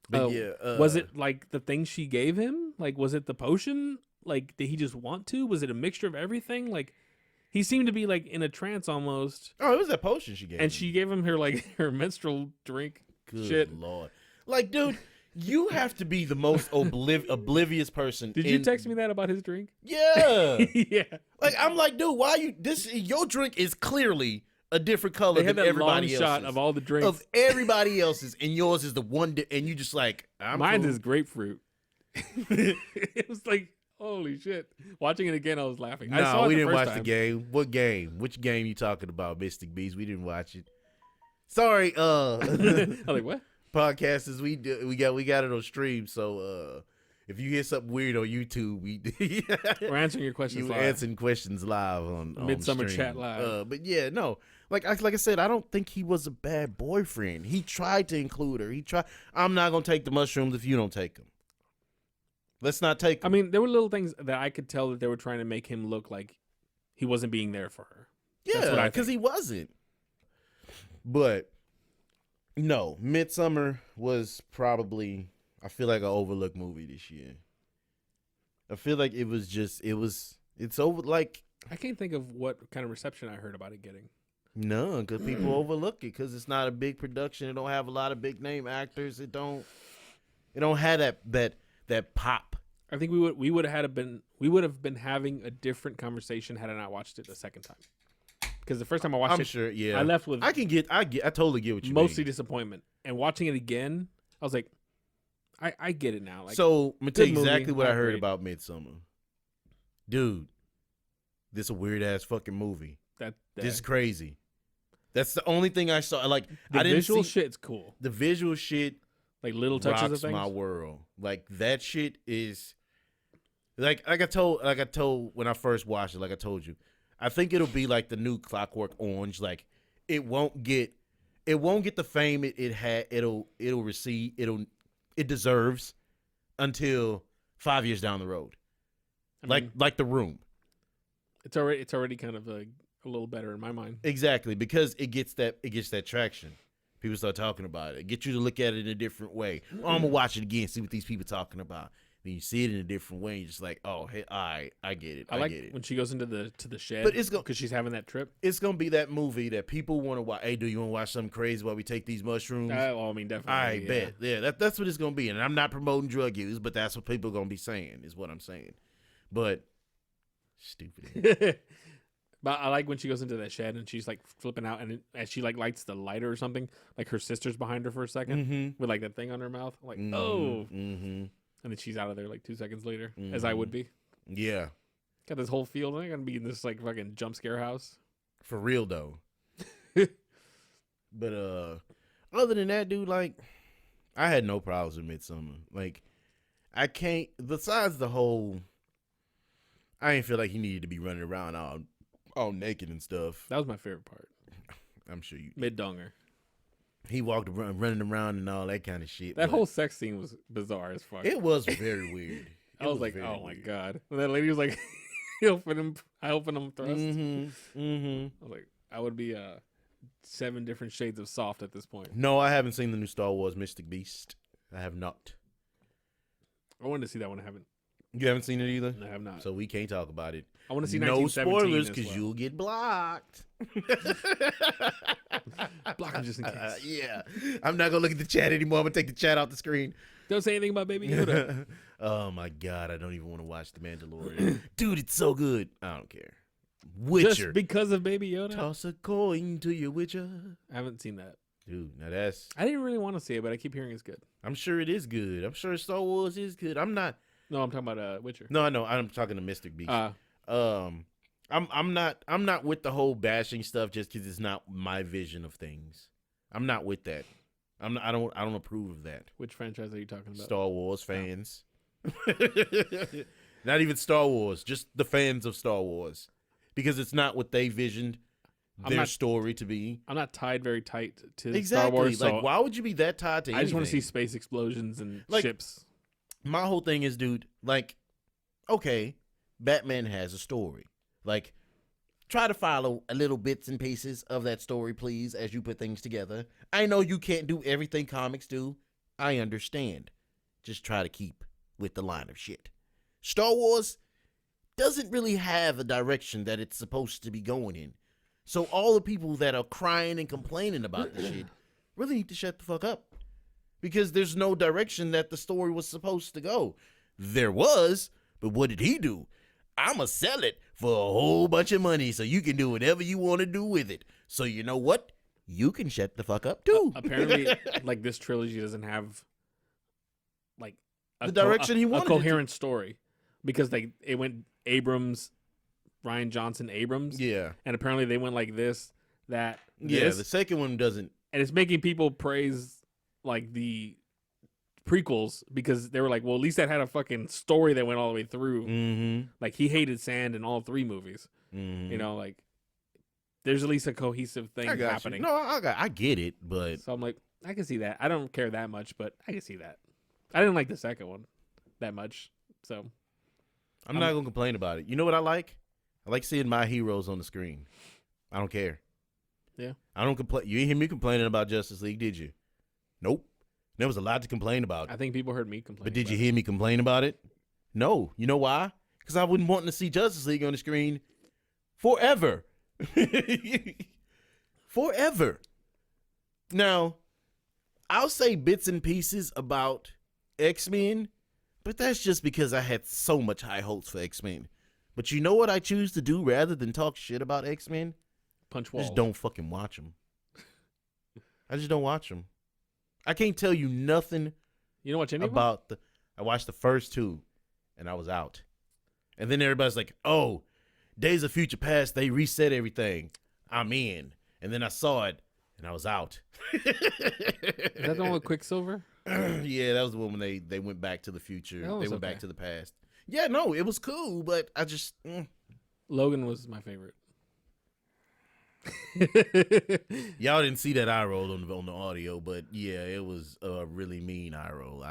But yeah, was it like the thing she gave him? Like, was it the potion? Like, did he just want to? Was it a mixture of everything? Like, he seemed to be like in a trance almost. Oh, it was that potion she gave him. She gave him her menstrual drink. Good shit. Lord. Like, dude, you have to be the most oblivious person. Did you text me that about his drink? Yeah. Yeah. Like, I'm like, dude, why you your drink is clearly a different color than everybody else's. Shot of all the drinks of everybody else's, and yours is the one, and you just like, mine's is grapefruit. It was like, holy shit! Watching it again, I was laughing. No, we didn't watch the game. What game? Which game you talking about, Mystic Beast? We didn't watch it. Sorry. I'm like, what? Podcasters, we got it on stream. So if you hear something weird on YouTube, we're answering your questions. Answering questions live on Midsommar stream. chat live. But yeah, no. Like I said, I don't think he was a bad boyfriend. He tried to include her. He tried. I'm not gonna take the mushrooms if you don't take them. Let's not take them. I mean, there were little things that I could tell that they were trying to make him look like he wasn't being there for her. Yeah, because he wasn't. But no, Midsommar was probably, I feel like, an overlooked movie this year. I feel like it's over. Like, I can't think of what kind of reception I heard about it getting. None, because people overlook it because it's not a big production. It don't have a lot of big name actors. It don't have that pop. I think we would have been having a different conversation had I not watched it a second time. Because the first time I watched sure, yeah. I left with I totally get what you mostly mean. disappointment. And watching it again, I was like, I get it now. Like, so I'm gonna tell you exactly movie, what I heard great. about Midsommar. Dude, this is a weird ass fucking movie. This is crazy. That's the only thing I saw. Like, the I didn't visual see, shit's cool. The visual shit, like little touches rocks of things. my world. Like that shit is like I told when I first watched it. Like I told you, I think it'll be like the new Clockwork Orange. Like it won't get the fame it deserves until 5 years down the road. I mean, like The Room. It's already kind of a little better in my mind. Exactly, because it gets that traction. People start talking about it. Get you to look at it in a different way. Oh, I'm gonna watch it again, see what these people talking about. Then you see it in a different way. You're just like, oh, hey, I get it. I get it. when she goes into the shed, but it's because she's having that trip. It's gonna be that movie that people want to watch. Hey, do you want to watch something crazy while we take these mushrooms? Well, I mean, definitely. I bet. Yeah, that's what it's gonna be. And I'm not promoting drug use, but that's what people are gonna be saying. Is what I'm saying. But stupid. But I like when she goes into that shed and she's like flipping out, and as she like lights the lighter or something, like her sister's behind her for a second with like that thing on her mouth. I'm like, oh, and then she's out of there like 2 seconds later, as I would be. Yeah, got this whole field. I'm gonna be in this like fucking jump scare house for real though. But other than that, dude, like I had no problems with Midsommar. Like I can't. Besides the whole, I didn't feel like he needed to be running around all naked and stuff. That was my favorite part. I'm sure you mid-donger. He walked around, running around and all that kind of shit. That whole sex scene was bizarre as fuck. It was very weird. I was like, oh my god. When that lady was like, helping him thrust. I was like, I would be 7 different shades of soft at this point. No, I haven't seen the new Star Wars Mystic Beast. I have not. I wanted to see that one. I haven't. You haven't seen it either? No, I have not. So we can't talk about it. I want to see no 1917 spoilers because you'll get blocked. Block him just in case. Yeah. I'm not going to look at the chat anymore. I'm going to take the chat off the screen. Don't say anything about Baby Yoda. Oh, my God. I don't even want to watch The Mandalorian. Dude, it's so good. I don't care. Witcher. Just because of Baby Yoda? Toss a coin to your Witcher. I haven't seen that. Dude, now that's... I didn't really want to see it, but I keep hearing it's good. I'm sure it is good. I'm sure Star Wars is good. I'm not... No, I'm talking about Witcher. No, I know. I'm talking to Mystic Beast. I'm not with the whole bashing stuff just because it's not my vision of things. I'm not with that. I don't approve of that. Which franchise are you talking about? Star Wars fans. Not even Star Wars, just the fans of Star Wars. Because it's not what they visioned their story to be. I'm not tied very tight to Exactly. Star Wars. Like, why would you be that tied to anything? I just want to see space explosions and ships. My whole thing is, dude, like, okay, Batman has a story. Like, try to follow a little bits and pieces of that story, please, as you put things together. I know you can't do everything comics do. I understand. Just try to keep with the line of shit. Star Wars doesn't really have a direction that it's supposed to be going in. So all the people that are crying and complaining about the shit really need to shut the fuck up. Because there's no direction that the story was supposed to go. There was, but what did he do? I'ma sell it for a whole bunch of money so you can do whatever you want to do with it. So you know what? You can shut the fuck up too. Apparently, like, this trilogy doesn't have like the direction he wanted. A coherent story. Because it went Abrams, Rian Johnson Abrams. Yeah. And apparently they went like this, that, this. Yeah, the second one doesn't. And it's making people praise like the prequels because they were like, well, at least that had a fucking story that went all the way through. Mm-hmm. Like, he hated sand in all 3 movies. Mm-hmm. You know, like, there's at least a cohesive thing happening. No, I get it, but so I'm like, I can see that. I don't care that much, but I can see that. I didn't like the second one that much, so I'm not gonna complain about it. You know what I like? I like seeing my heroes on the screen. I don't care. Yeah. I don't complain. You ain't hear me complaining about Justice League, did you? Nope. There was a lot to complain about. I think people heard me complain. But did you hear me complain about it? No. You know why? Because I wouldn't want to see Justice League on the screen forever. Forever. Now, I'll say bits and pieces about X-Men, but that's just because I had so much high hopes for X-Men. But you know what I choose to do rather than talk shit about X-Men? Punch walls. Just don't fucking watch them. I just don't watch them. I can't tell you nothing. You don't watch any about the. I watched the first 2, and I was out. And then everybody's like, "Oh, Days of Future Past, they reset everything. I'm in." And then I saw it, and I was out. Is that the one with Quicksilver? Yeah, that was the one when they went back to the future. They went back to the past. Yeah, no, it was cool, but I just Logan was my favorite. Y'all didn't see that eye roll on the audio, but yeah, it was a really mean eye roll.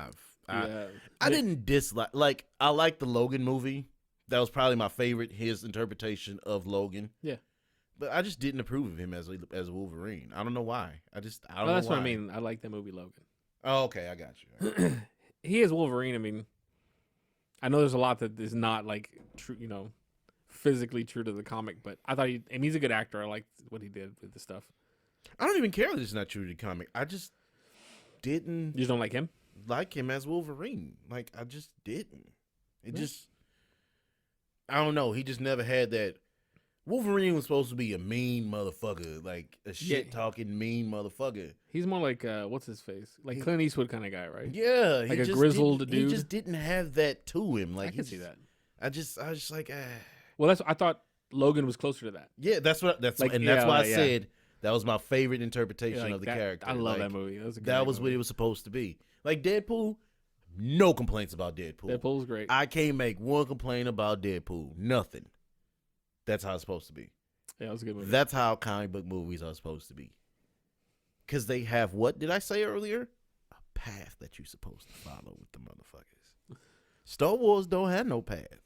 I didn't dislike. Like, I like the Logan movie. That was probably my favorite. His interpretation of Logan. Yeah, but I just didn't approve of him as Wolverine. I don't know why. I don't know. That's why. what I mean. I like that movie Logan. Oh, okay, I got you. He is Wolverine. I mean, I know there's a lot that is not like true, physically true to the comic, but I thought he's a good actor. I liked what he did with the stuff. I don't even care that it's not true to the comic. I just didn't. You just don't like him? Like him as Wolverine. Like, I just didn't. I don't know. He just never had that. Wolverine was supposed to be a mean motherfucker, like a shit talking mean motherfucker. He's more like what's his face, like Clint Eastwood kind of guy, right? Yeah, like a grizzled dude. He just didn't have that to him. Like, I can see that. I was just like, Well, I thought Logan was closer to that. Yeah, that's why I said that was my favorite interpretation of the character. I love that movie. That was what it was supposed to be. Like Deadpool, no complaints about Deadpool. Deadpool's great. I can't make one complaint about Deadpool. Nothing. That's how it's supposed to be. Yeah, it was a good movie. That's how comic book movies are supposed to be. Because they have, what did I say earlier? A path that you're supposed to follow with the motherfuckers. Star Wars don't have no path.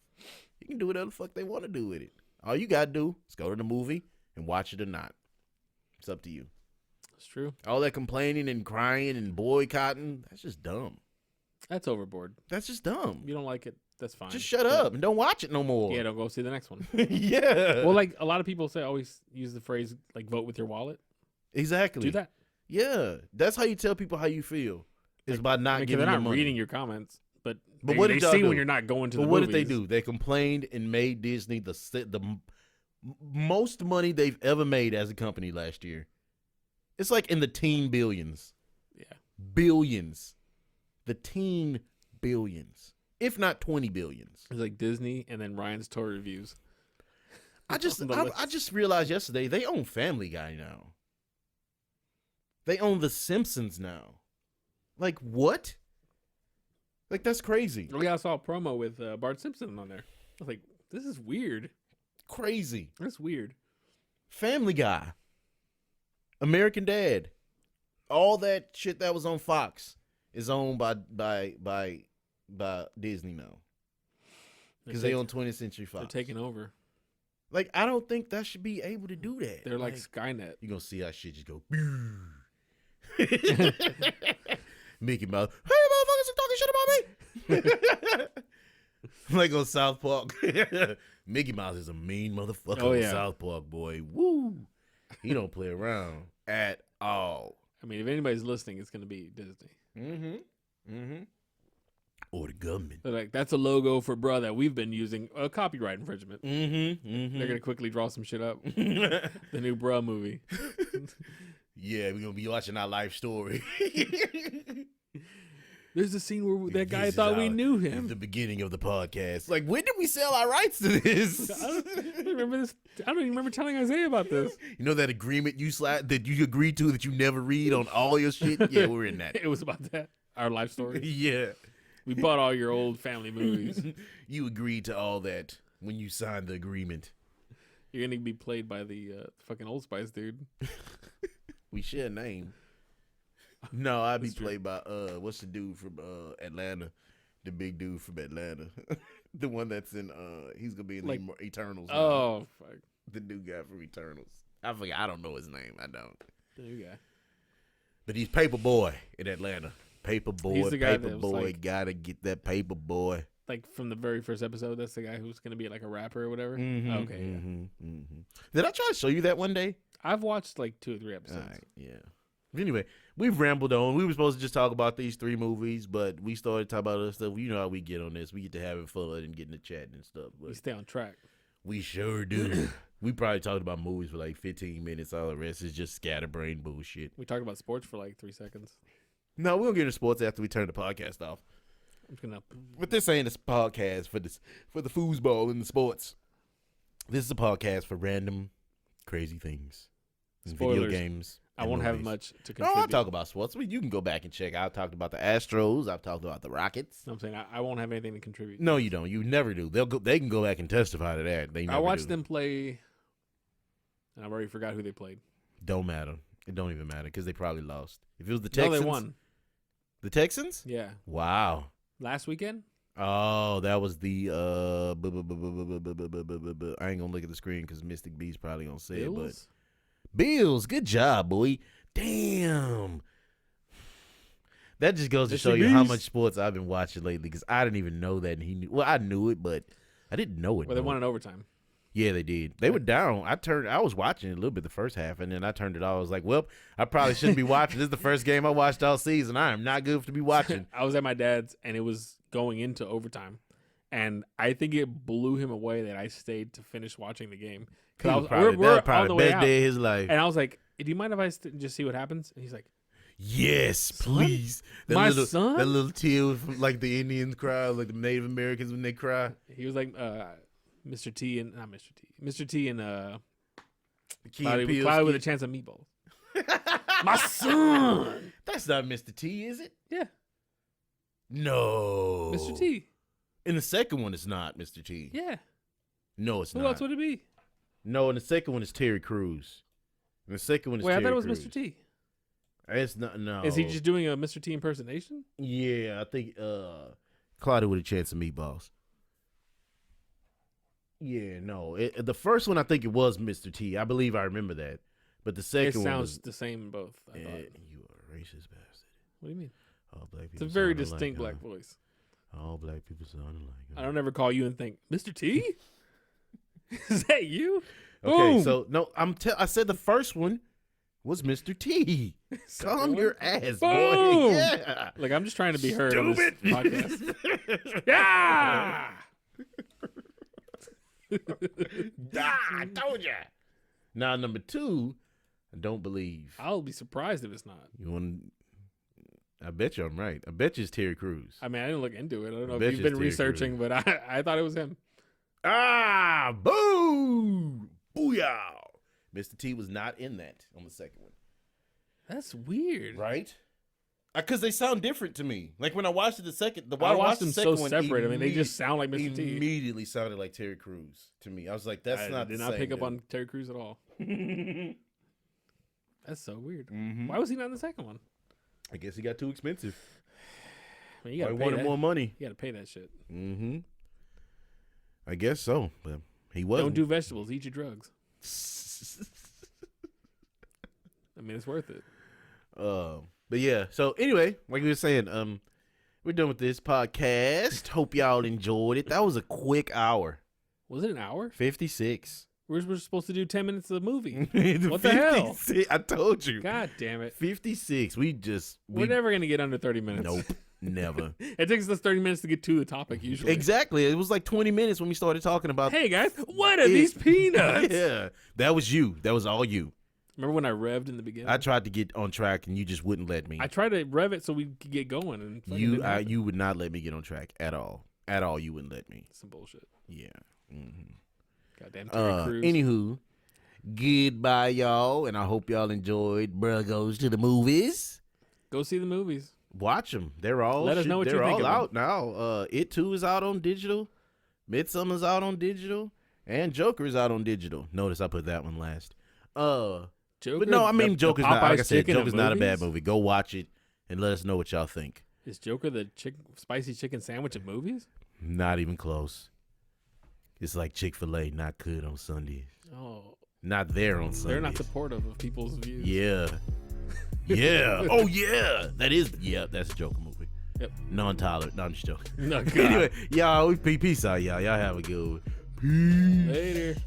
You can do whatever the fuck they want to do with it. All you got to do is go to the movie and watch it or not. It's up to you. It's true. All that complaining and crying and boycotting, that's just dumb. That's overboard. That's just dumb. You don't like it, that's fine. Just shut up and don't watch it no more. Yeah, don't go see the next one. Yeah. Well, like a lot of people always use the phrase like vote with your wallet. Exactly. Do that. Yeah. That's how you tell people how you feel. Is by not giving them money. They're not reading your comments, but what they y'all see do? when you're not going to the movies. But what movies. did they do? They complained and made Disney the most money they've ever made as a company last year. It's like in the teen billions. Yeah. Billions. The teen billions. If not 20 billions. It's like Disney and then Ryan's toy reviews. I just realized yesterday they own Family Guy now. They own The Simpsons now. Like, what? Like, that's crazy. Oh, yeah, I saw a promo with Bart Simpson on there. I was like, this is weird. Crazy. That's weird. Family Guy. American Dad. All that shit that was on Fox is owned by Disney now. Because they own 20th Century Fox. They're taking over. Like, I don't think that should be able to do that. They're like Skynet. You're going to see how shit just go. Mickey Mouse. Hey, motherfuckers, you talking shit about me? Like on South Park. Mickey Mouse is a mean motherfucker on South Park, boy. Woo. He don't play around at all. I mean, if anybody's listening, it's going to be Disney. Or the government. They're like, that's a logo for bruh that we've been using. A copyright infringement. They're going to quickly draw some shit up. The new bruh movie. Yeah, we're going to be watching our life story. There's a scene where that guy thought we knew him. The beginning of the podcast. Like, when did we sell our rights to this? I don't remember this. I don't even remember telling Isaiah about this. You know that agreement that you agreed to that you never read on all your shit? Yeah, we're in that. It was about that. Our life story. Yeah. We bought all your old family movies. You agreed to all that when you signed the agreement. You're going to be played by the fucking Old Spice dude. We share a name. No, I'd be played by what's the dude from Atlanta? The big dude from Atlanta. The one that's in he's gonna be in the Eternals. Oh fuck. The new guy from Eternals. I forget, I don't know his name. I don't. The new guy. But he's Paper Boy in Atlanta. Paper Boy, he's the guy Paper Boy, gotta get that Paper Boy. Like from the very first episode, that's the guy who's gonna be like a rapper or whatever. Okay. Did I try to show you that one day? I've watched like 2 or 3 episodes. All right, yeah. Anyway, we've rambled on. We were supposed to just talk about these 3 movies, but we started talking about other stuff. You know how we get on this. We get to having fun and getting to chatting and stuff. But we stay on track. We sure do. We probably talked about movies for like 15 minutes. All the rest is just scatterbrain bullshit. We talked about sports for like 3 seconds. No, we're going to get into sports after we turn the podcast off. I'm just gonna. But this ain't a podcast for the foosball and the sports. This is a podcast for random, crazy things. Video games. I won't movies. have much to contribute. No, I'll talk about sports. You can go back and check. I've talked about the Astros. I've talked about the Rockets. I'm saying I won't have anything to contribute. No, you don't. You never do. They can go back and testify to that. They never I watched them play, and I've already forgot who they played. Don't matter. It don't even matter because they probably lost. If it was the Texans, no, they won. The Texans? Yeah. Wow. Last weekend? Oh, that was the I ain't gonna look at the screen because Mystic B's probably gonna say it, but Bills, good job, boy. Damn. That just goes to show you how much sports I've been watching lately because I didn't even know that. And he knew. Well, I knew it, but I didn't know it. Well, they won in overtime. Yeah, they did. They were down. I was watching it a little bit the first half, and then I turned it off. I was like, well, I probably shouldn't be watching. This is the first game I watched all season. I am not good to be watching. I was at my dad's, and it was going into overtime. And I think it blew him away that I stayed to finish watching the game. We're probably the best day of his life. And I was like, do you mind if I just see what happens? And he's like, yes, please. Son? That little tear from like the Indians cry, like the Native Americans when they cry. He was like, Mr. T and Cloudy with a Chance of Meatballs. My son. That's not Mr. T, is it? Yeah. No. Mr. T. In the second one, it's not Mr. T. Yeah. No, it's not. Who else would it be? No, in the second one, it's Terry Crews. In the second one, it's Terry Crews. I thought it was Mr. T. It's not. No. Is he just doing a Mr. T impersonation? Yeah, I think Cloudy with a Chance of Meatballs. Yeah, no. The first one, I think it was Mr. T. I believe I remember that. But the second one sounds the same in both. You are a racist bastard. What do you mean? All black people. It's a very distinct black voice. All black people sound alike. I don't ever call you and think, Mr. T? Is that you? Okay, Boom. so no, I said the first one was Mr. T. Calm your ass, boy. Yeah. Like, I'm just trying to be heard on this Stupid. podcast. Yeah. I told ya. Now, number 2, I don't believe. I'll be surprised if it's not. You want? I bet you I'm right. I bet you it's Terry Crews. I mean, I didn't look into it. I don't know bet if you've you been it's Terry researching, but I thought it was him. Boo! Booyah! Mr. T was not in that on the second one. That's weird. Right? Because they sound different to me. Like when I watched it I watched them the so second one, separate. I mean, they just sound like Mr. T. Immediately sounded like Terry Crews to me. I was like, that's not the did not same, pick up dude. on Terry Crews at all. That's so weird. Mhm. Why was he not in the second one? I guess he got too expensive. I mean, you gotta He pay wanted that. more money. You gotta pay that shit. Mm-hmm. I guess so, but he wasn't. Don't do vegetables. Eat your drugs. I mean, it's worth it. But yeah. So anyway, like we were saying, we're done with this podcast. Hope y'all enjoyed it. That was a quick hour. Was it an hour? 56. We're supposed to do 10 minutes of the movie. What the hell? I told you. God damn it. 56. We're never gonna get under 30 minutes. Nope. Never. It takes us 30 minutes to get to the topic usually. Exactly. It was like 20 minutes when we started talking about. Hey guys, what are these peanuts? Yeah. That was you. That was all you. Remember when I revved in the beginning? I tried to get on track and you just wouldn't let me. I tried to rev it so we could get going, and fucking didn't happen. You would not let me get on track at all. At all, you wouldn't let me. Some bullshit. Yeah. Mm-hmm. Goddamn Terry Crews. Anywho, goodbye, y'all, and I hope y'all enjoyed Bruh Goes to the Movies. Go see the movies. Watch them. They're all. Let us know what you they're think all of out now. It 2 is out on digital. Midsummer's out on digital, and Joker's out on digital. Notice I put that one last. Joker, But no, I mean Joker's not. Like I said, chicken at Joker's not a bad movies? movie. Go watch it and let us know what y'all think. Is Joker the spicy chicken sandwich at movies? Not even close. It's like Chick-fil-A, not good on Sundays. Oh, Not there on Sundays. they're not supportive of people's views. Yeah. Yeah. Oh, yeah. That's a Joker movie. Yep. Non-tolerant. No, I'm just joking. No, God. Anyway, y'all, peace out, y'all. Y'all have a good one. Peace. Later.